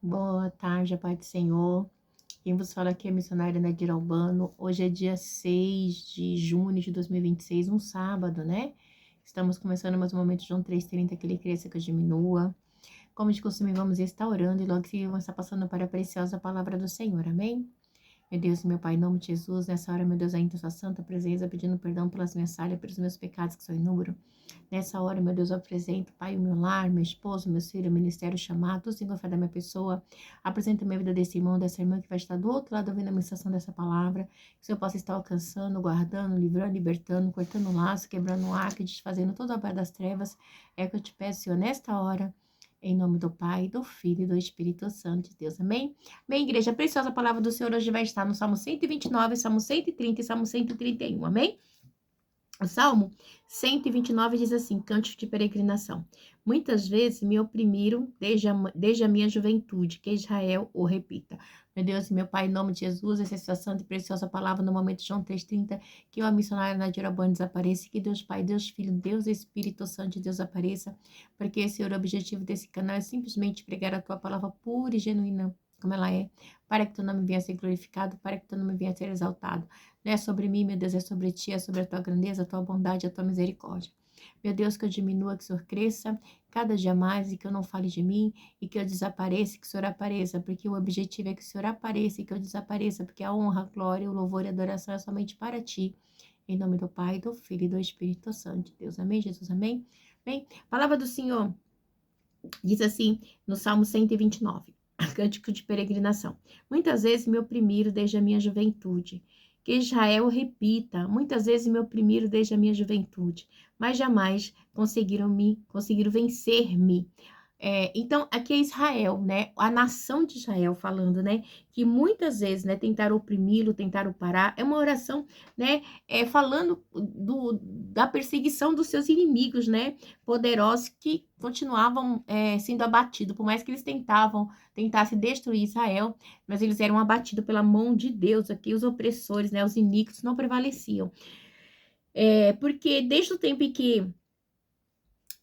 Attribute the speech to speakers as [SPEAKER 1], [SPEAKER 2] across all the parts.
[SPEAKER 1] Boa tarde, Pai do Senhor. Quem vos fala aqui é a missionária Nadir Albano. Hoje é dia 6 de junho de 2026, um sábado, né? Estamos começando mais um momento de João 3,30, que ele cresça, que eu diminua. Como de costume, vamos estar orando e logo que vamos estar passando para a preciosa palavra do Senhor, amém? Meu Deus, meu Pai, em nome de Jesus, nessa hora, meu Deus, ainda sua santa presença, pedindo perdão pelas minhas falhas, pelos meus pecados que são inúmeros. Nessa hora, meu Deus, eu apresento, Pai, o meu lar, meu esposo, meus filhos, o ministério chamado, tudo Senhor, fé da minha pessoa. Apresento a minha vida desse irmão, dessa irmã que vai estar do outro lado ouvindo a ministração dessa palavra. Que o Senhor possa estar alcançando, guardando, livrando, libertando, cortando o laço, quebrando o arco, desfazendo toda a obra das trevas. É o que eu te peço, Senhor, nesta hora. Em nome do Pai, do Filho e do Espírito Santo de Deus. Amém? Bem, igreja preciosa, a palavra do Senhor hoje vai estar no Salmo 129, Salmo 130 e Salmo 131. Amém? O Salmo 129 diz assim, cântico de peregrinação. Muitas vezes me oprimiram desde a minha juventude, que Israel o repita. Meu Deus e meu Pai, em nome de Jesus, essa é a sua santa e preciosa palavra no momento de João 3,30, que o missionário Nadir Albano desapareça, que Deus Pai, Deus Filho, Deus Espírito Santo de Deus apareça, porque esse é o objetivo desse canal, é simplesmente pregar a tua palavra pura e genuína, como ela é, para que teu nome venha a ser glorificado, para que teu nome venha a ser exaltado. Não é sobre mim, meu Deus, é sobre ti, é sobre a tua grandeza, a tua bondade, a tua misericórdia. Meu Deus, que eu diminua, que o Senhor cresça cada dia mais e que eu não fale de mim e que eu desapareça e que o Senhor apareça, porque o objetivo é que o Senhor apareça e que eu desapareça, porque a honra, a glória, o louvor e a adoração é somente para ti. Em nome do Pai, do Filho e do Espírito Santo de Deus. Amém, Jesus? Amém? Bem, palavra do Senhor diz assim no Salmo 129. Cântico de peregrinação. Muitas vezes me oprimiram desde a minha juventude. Que Israel repita, muitas vezes me oprimiram desde a minha juventude, mas jamais conseguiram vencer-me. Então, aqui é Israel, né? A nação de Israel falando, né? Que muitas vezes, né? Tentaram oprimi-lo, tentaram parar. É uma oração, né? Falando da perseguição dos seus inimigos, né? Poderosos que continuavam sendo abatidos. Por mais que eles tentassem destruir Israel, mas eles eram abatidos pela mão de Deus. Aqui os opressores, né? Os iníquos não prevaleciam. Porque desde o tempo em que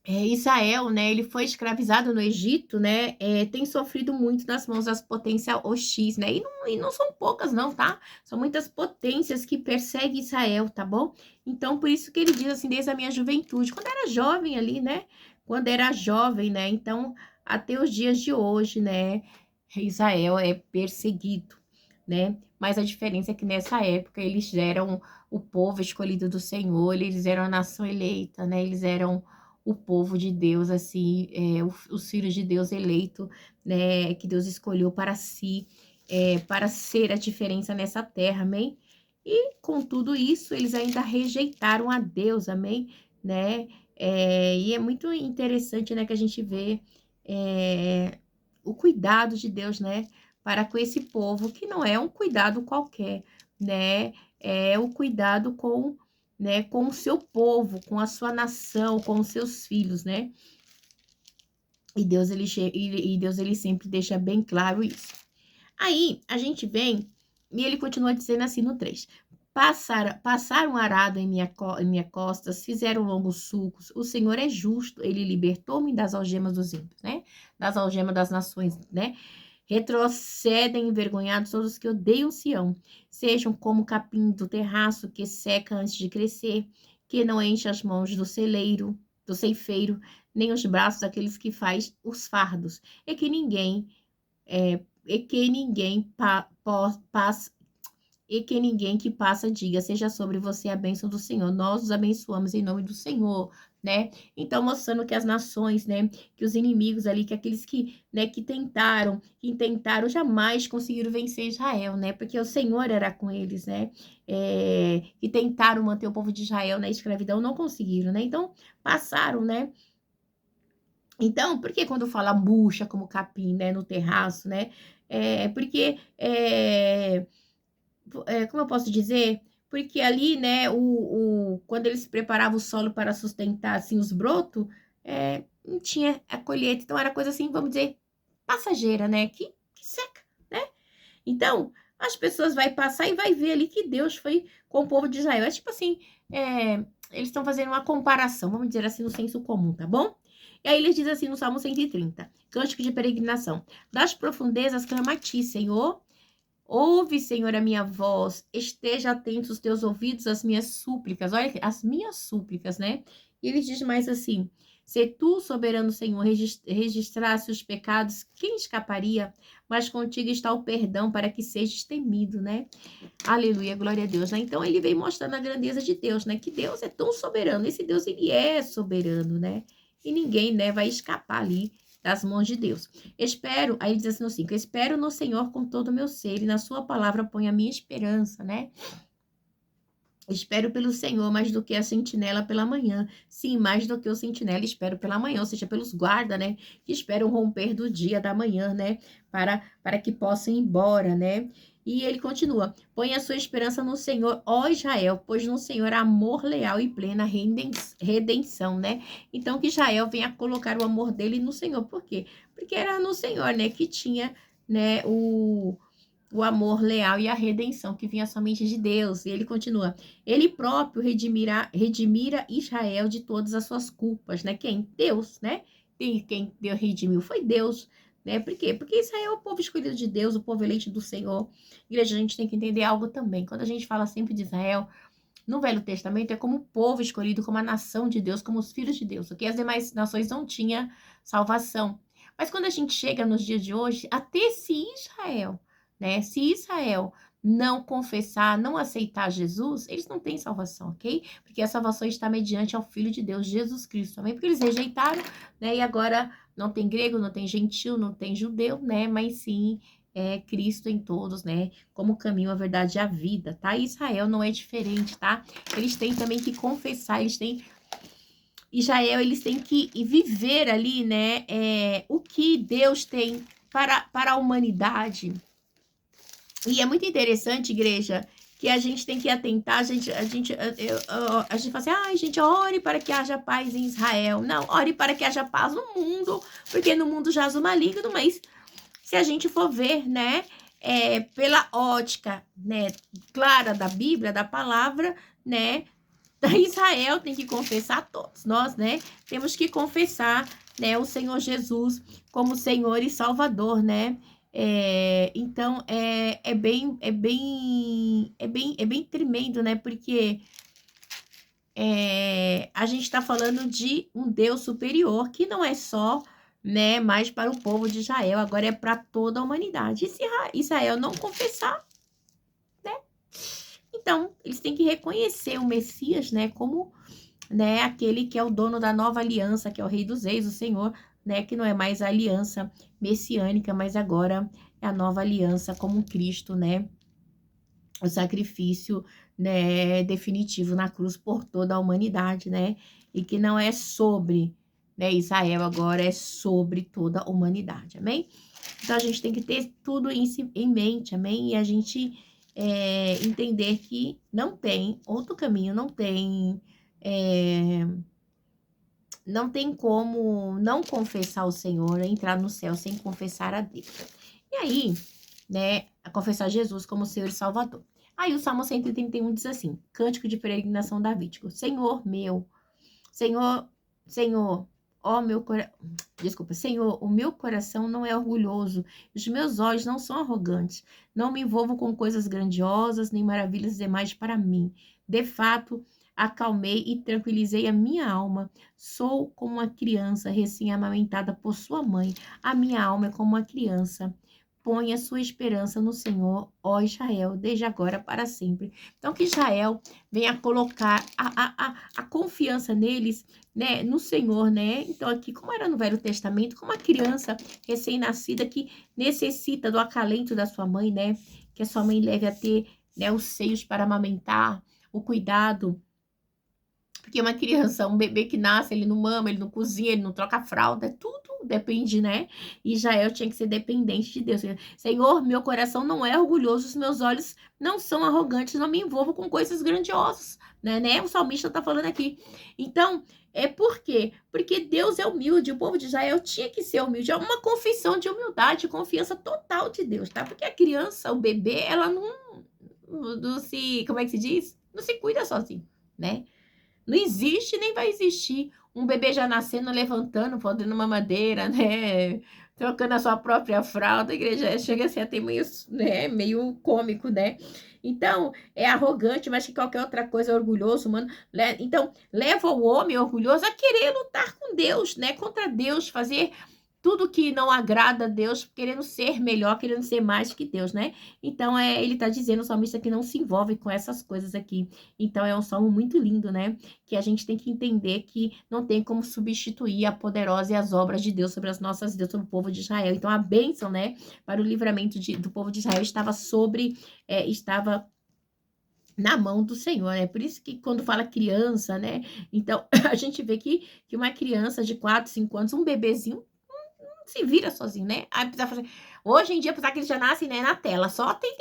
[SPEAKER 1] Israel, né, ele foi escravizado no Egito, né, tem sofrido muito nas mãos das potências hostis, né, e não são poucas não, tá? São muitas potências que perseguem Israel, tá bom? Então, por isso que ele diz assim, desde a minha juventude, quando era jovem ali, né, quando era jovem, né, então, até os dias de hoje, né, Israel é perseguido, né, mas a diferença é que nessa época eles eram o povo escolhido do Senhor, eles eram a nação eleita, né, eles eram o povo de Deus, assim, os filhos de Deus eleito, né, que Deus escolheu para si, para ser a diferença nessa terra, amém? E com tudo isso, eles ainda rejeitaram a Deus, amém? Né? E é muito interessante, né, que a gente vê o cuidado de Deus, né, para com esse povo, que não é um cuidado qualquer, né? É o cuidado com, né, com o seu povo, com a sua nação, com os seus filhos, né? E Deus ele sempre deixa bem claro isso. Aí a gente vem e ele continua dizendo assim no 3. Passaram arado em minha costas, fizeram longos sulcos. O Senhor é justo, ele libertou-me das algemas dos ímpios, né? Das algemas das nações, né? Retrocedem envergonhados todos os que odeiam Sião. Sejam como capim do terraço que seca antes de crescer, que não enche as mãos do ceifeiro, nem os braços daqueles que faz os fardos. E que ninguém que passa diga, seja sobre você a bênção do Senhor. Nós os abençoamos em nome do Senhor, né? Então, mostrando que as nações, né, que os inimigos ali, que aqueles que, né, que intentaram, jamais conseguiram vencer Israel, né? Porque o Senhor era com eles, né? Que tentaram manter o povo de Israel na escravidão, não conseguiram, né? Então, passaram, né? Então, por que quando fala murcha como capim, né, no terraço, né? Porque como eu posso dizer? Porque ali, né, quando eles preparavam o solo para sustentar, assim, os brotos, não tinha a colheita, então era coisa assim, vamos dizer, passageira, né, que seca, né? Então, as pessoas vão passar e vai ver ali que Deus foi com o povo de Israel. É tipo assim, eles estão fazendo uma comparação, vamos dizer assim, no senso comum, tá bom? E aí ele diz assim no Salmo 130, cântico de peregrinação. Das profundezas clama a ti, Senhor. Ouve, Senhor, a minha voz, esteja atento os teus ouvidos às minhas súplicas. Olha, as minhas súplicas, né? E ele diz mais assim, se tu, soberano Senhor, registrasse os pecados, quem escaparia? Mas contigo está o perdão para que sejas temido, né? Aleluia, glória a Deus, né? Então ele vem mostrando a grandeza de Deus, né? Que Deus é tão soberano, esse Deus, ele é soberano, né? E ninguém, né, vai escapar ali das mãos de Deus. Espero, aí ele diz assim no 5, espero no Senhor com todo o meu ser, e na sua palavra ponho a minha esperança, né? Espero pelo Senhor mais do que a sentinela pela manhã. Sim, mais do que o sentinela espero pela manhã, ou seja, pelos guardas, né? Que esperam romper do dia da manhã, né? Para que possam ir embora, né? E ele continua: põe a sua esperança no Senhor, ó Israel, pois no Senhor há amor leal e plena redenção, né? Então que Israel venha colocar o amor dele no Senhor. Por quê? Porque era no Senhor, né? Que tinha, né? O amor leal e a redenção que vinha somente de Deus. E ele continua, ele próprio redimira Israel de todas as suas culpas, né? Quem? Deus, né? E quem Deus redimiu foi Deus, né? Por quê? Porque Israel é o povo escolhido de Deus, o povo eleito do Senhor. Igreja, a gente tem que entender algo também. Quando a gente fala sempre de Israel, no Velho Testamento é como o povo escolhido, como a nação de Deus, como os filhos de Deus, ok? As demais nações não tinham salvação. Mas quando a gente chega nos dias de hoje, até se Israel, né? Se Israel não confessar, não aceitar Jesus, eles não têm salvação, ok? Porque a salvação está mediante ao Filho de Deus, Jesus Cristo, também, porque eles rejeitaram, né? E agora não tem grego, não tem gentil, não tem judeu, né? Mas sim Cristo em todos, né? Como o caminho, a verdade e a vida, tá? E Israel não é diferente, tá? Eles têm também que confessar, Israel, eles têm que viver ali, né? O que Deus tem para a humanidade. E é muito interessante, igreja, que a gente tem que atentar, a gente fala assim, ai, gente, ore para que haja paz em Israel. Não, ore para que haja paz no mundo, porque no mundo jaz o maligno, mas se a gente for ver, né, pela ótica, né, clara da Bíblia, da palavra, né, Israel tem que confessar todos nós, né, temos que confessar, né, o Senhor Jesus como Senhor e Salvador, né, então é bem tremendo, né, porque a gente está falando de um Deus superior que não é só, né, mais para o povo de Israel, agora é para toda a humanidade. E se Israel não confessar, né, então eles têm que reconhecer o Messias, né, como, né, aquele que é o dono da nova aliança, que é o Rei dos Reis, o Senhor, né, que não é mais a aliança messiânica, mas agora é a nova aliança como Cristo, né, o sacrifício, né, definitivo na cruz por toda a humanidade, né, e que não é sobre, né, Israel agora, é sobre toda a humanidade, amém? Então a gente tem que ter tudo isso em mente, amém? E a gente entender que não tem outro caminho, não tem como não confessar o Senhor, entrar no céu sem confessar a Deus. E aí, né, a confessar Jesus como Senhor e Salvador. Aí o Salmo 131 diz assim, cântico de peregrinação davídico, Senhor meu, Senhor, Senhor, ó meu coração, desculpa, Senhor, o meu coração não é orgulhoso, os meus olhos não são arrogantes, não me envolvo com coisas grandiosas, nem maravilhas demais para mim. De fato, acalmei e tranquilizei a minha alma. Sou como uma criança recém-amamentada por sua mãe. A minha alma é como uma criança. Põe a sua esperança no Senhor, ó Israel, desde agora para sempre. Então, que Israel venha colocar a confiança neles, né, no Senhor, né? Então, aqui, como era no Velho Testamento, como a criança recém-nascida que necessita do acalento da sua mãe, né? Que a sua mãe leve a ter, né, os seios para amamentar, o cuidado. Porque uma criança, um bebê que nasce, ele não mama, ele não cozinha, ele não troca fralda, tudo depende, né? E Israel tinha que ser dependente de Deus. Senhor, meu coração não é orgulhoso, os meus olhos não são arrogantes, não me envolvo com coisas grandiosas, né? O salmista tá falando aqui. Então, por quê? Porque Deus é humilde, o povo de Israel tinha que ser humilde. É uma confissão de humildade, confiança total de Deus, tá? Porque a criança, o bebê, ela não se, como é que se diz? Não se cuida sozinho, né? Não existe nem vai existir um bebê já nascendo, levantando, podendo uma madeira, né? Trocando a sua própria fralda, a igreja chega assim até meio, né, meio cômico, né? Então, é arrogante, mas que qualquer outra coisa é orgulhoso, mano. Então, leva o homem orgulhoso a querer lutar com Deus, né? Contra Deus, fazer tudo que não agrada a Deus, querendo ser melhor, querendo ser mais que Deus, né? Então, ele tá dizendo, o salmista, que não se envolve com essas coisas aqui. Então, é um salmo muito lindo, né? Que a gente tem que entender que não tem como substituir a poderosa e as obras de Deus sobre as nossas vidas, sobre o povo de Israel. Então, a bênção, né, para o livramento do povo de Israel estava na mão do Senhor, né? Por isso que quando fala criança, né? Então, a gente vê que uma criança de 4, 5 anos, um bebezinho, se vira sozinho, né? Aí precisa fazer. Hoje em dia, apesar que eles já nascem, né, na tela, só tem,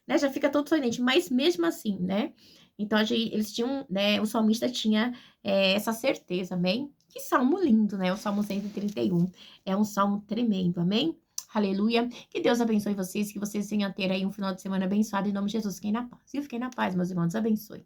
[SPEAKER 1] né? Já fica todo sorridente, mas mesmo assim, né? Então, eles tinham, né? O salmista tinha essa certeza, amém? Que salmo lindo, né? O Salmo 131. É um salmo tremendo, amém? Aleluia. Que Deus abençoe vocês, que vocês venham a ter aí um final de semana abençoado em nome de Jesus. Fiquem na paz. E fiquem na paz, meus irmãos. Abençoe.